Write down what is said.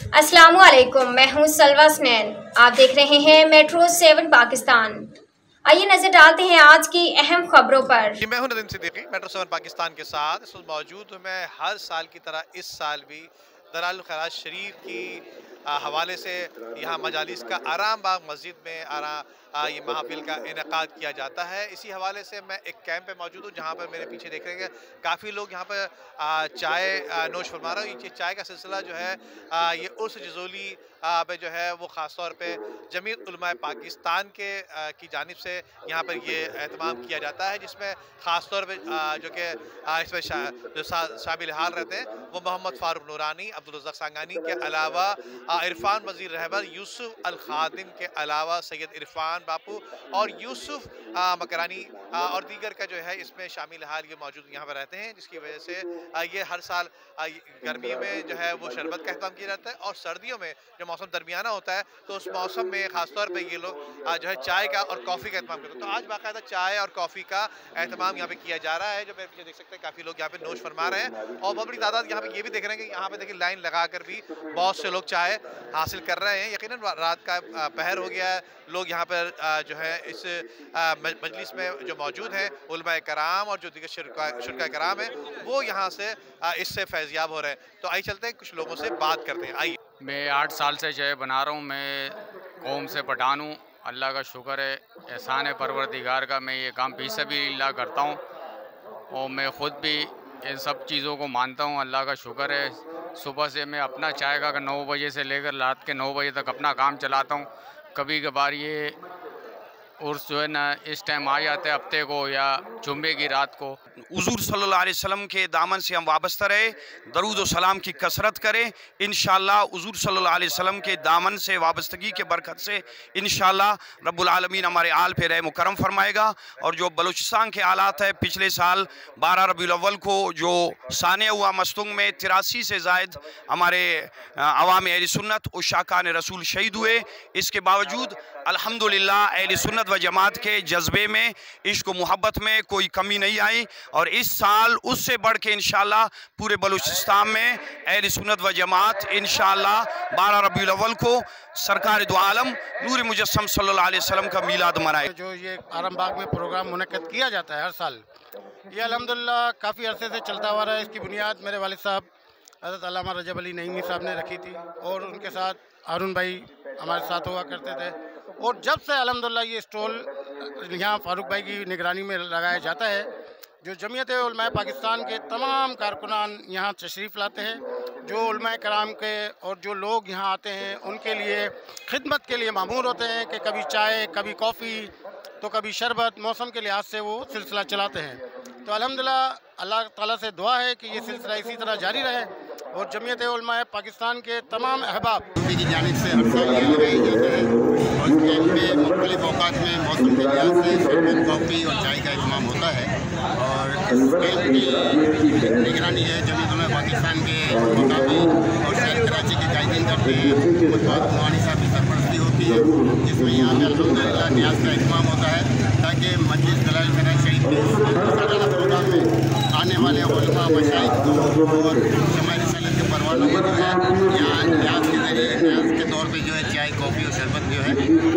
अस्सलामुअलैकुम, मैं हूं सलवा स्नैन। आप देख रहे हैं मेट्रो 7 पाकिस्तान। आइए नजर डालते हैं आज की अहम खबरों पर। मैं हूं नदीम सिद्दीकी, मेट्रो 7 पाकिस्तान के साथ इस वक्त मौजूद हूं। मैं हर साल की तरह इस साल भी दलालुल खैरात शरीफ की हवाले से यहाँ मजालिस का आराम बाग मस्जिद में ये महफिल का इनेकाद किया जाता है। इसी हवाले से मैं एक कैंप पे मौजूद हूँ जहाँ पर मेरे पीछे देख रहे हैं काफ़ी लोग यहाँ पर चाय नोश फरमा रहे हैं। ये चाय का सिलसिला जो है ये उर्स जज़ोली पे जो है वो ख़ास तौर पे जमीयत उलमाए पाकिस्तान के की जानिब से यहाँ पर ये एहतमाम किया जाता है, जिसमें ख़ास तौर पे जो कि इसमें जो शामिल हाल रहते हैं वो मोहम्मद फ़ारूक नूरानी, अब्दुल रज़्ज़ाक़ सांगानी के अलावा इरफान वज़ीर रहबर, यूसुफ अल ख़ादिम के अलावा सैयद इरफान बापू और यूसुफ मकरानी और दीगर का जो है इसमें शामिल हाल ये मौजूद यहाँ पर रहते हैं, जिसकी वजह से ये हर साल गर्मियों में जो है वो शरबत का अहतमाम किया जाता है और सर्दियों में जो मौसम दरमियाना होता है तो उस मौसम में ख़ासतौर पर ये लोग जो है चाय का और कॉफ़ी का अहतमाम करते हैं। तो आज बाकायदा चाय और कॉफ़ी का एहतमाम यहाँ पे किया जा रहा है, जो मेरे पीछे देख सकते हैं काफ़ी लोग यहाँ पे नोश फरमा रहे हैं और बहुत बड़ी तादाद यहाँ पे ये भी देख रहे हैं कि यहाँ पे देखिए लाइन लगा कर भी बहुत से लोग चाय हासिल कर रहे हैं। यकीनन रात का पहर हो गया है, लोग यहाँ पर जो है इस मजलिस में जो मौजूद हैं उलमाए कराम और जो दीगर शुरका कराम है वो यहाँ से इससे फैज़याब हो रहे हैं। तो आइए चलते हैं, कुछ लोगों से बात करते हैं। आइए। मैं 8 साल से चाय बना रहा हूँ। मैं कौम से पठान हूँ। अल्लाह का शुक्र है, एहसान है परवरदिगार का। मैं ये काम फी सबिलिल्लाह करता हूँ और मैं ख़ुद भी इन सब चीज़ों को मानता हूँ। अल्लाह का शुक्र है, सुबह से मैं अपना चाय का 9 बजे से लेकर रात के 9 बजे तक अपना काम चलाता हूँ। कभी कभार ये उर्स जो है ना इस टाइम आ जाते हैं हफ्ते को या जुम्मे की रात को। हुज़ूर सल्लल्लाहु अलैहि वसल्लम के दामन से हम वाबस्ता रहे, दरूद व सलाम की कसरत करें। इंशाअल्लाह हुज़ूर सल्लल्लाहु अलैहि वसल्लम के दामन से वाबस्तगी के बरकत से इंशाअल्लाह रब्बुल आलमीन हमारे आल पे रहम करम फरमाएगा। और जो बलूचिस्तान के हालात है, पिछले साल 12 रबीउल अव्वल को जो साने हुआ मस्तुंग में 83 से ज़ायद हमारे अवाम अहले सुन्नत और शाकान रसूल शहीद हुए। इसके बावजूद अल्हम्दुलिल्लाह अहले सुन्नत व जमात के जज्बे में, इश्क व मोहब्बत में कोई कमी नहीं आई और इस साल उससे बढ़ के इंशाअल्लाह पूरे बलूचिस्तान में अहले सुन्नत व जमात इंशाअल्लाह 12 रबीउल अव्वल को सरकार दो आलम नूर मुजस्सम सल्लल्लाहु अलैहि वसल्लम का मीलाद मनाए। जो ये आराम बाग में प्रोग्राम मुनक्किद किया जाता है हर साल, ये अल्हम्दुलिल्लाह काफ़ी अरसे से चलता हुआ रहा है। इसकी बुनियाद मेरे वालिद साहब हज़रत अल्लामा रजब अली नईमी साहब ने रखी थी और उनके साथ हारून भाई हमारे साथ हुआ करते थे। और जब से अल्हम्दुलिल्लाह ये स्टॉल यहाँ फ़ारूक भाई की निगरानी में लगाया जाता है, जो जमीयत उलमाए पाकिस्तान के तमाम कारकुनान यहाँ तशरीफ़ लाते हैं, जो उलमाए कराम के और जो लोग यहाँ आते हैं उनके लिए खिदमत के लिए मामूर होते हैं कि कभी चाय, कभी कॉफ़ी, तो कभी शरबत, मौसम के लिहाज से वो सिलसिला चलाते हैं। तो अल्हम्दुलिल्लाह अल्लाह ताला से दुआ है कि ये सिलसिला इसी तरह जारी रहे और जमीयत उलमाए पाकिस्तान के तमाम अहबाब की जानिब से हर साल ये लगाई जाता है और कैंप में मुख्तलिफ औकात में मौसम के लिहाज से शरबत, कॉफ़ी और चाय का इंतजाम होता है। और इस कैंप की निगरानी है जमीयत उलमाए पाकिस्तान के मकामी और शहर कराची के कायदीन करते हैं। मुहानी साहब की सरपरस्ती होती है, जिसमें यहाँ पर अल्हम्दुलिल्लाह न्याज का इंतजाम होता है ताकि मजलिस दलाल खैरात शरीफ के प्रोग्राम में आने वाले उलमा, मशाइख और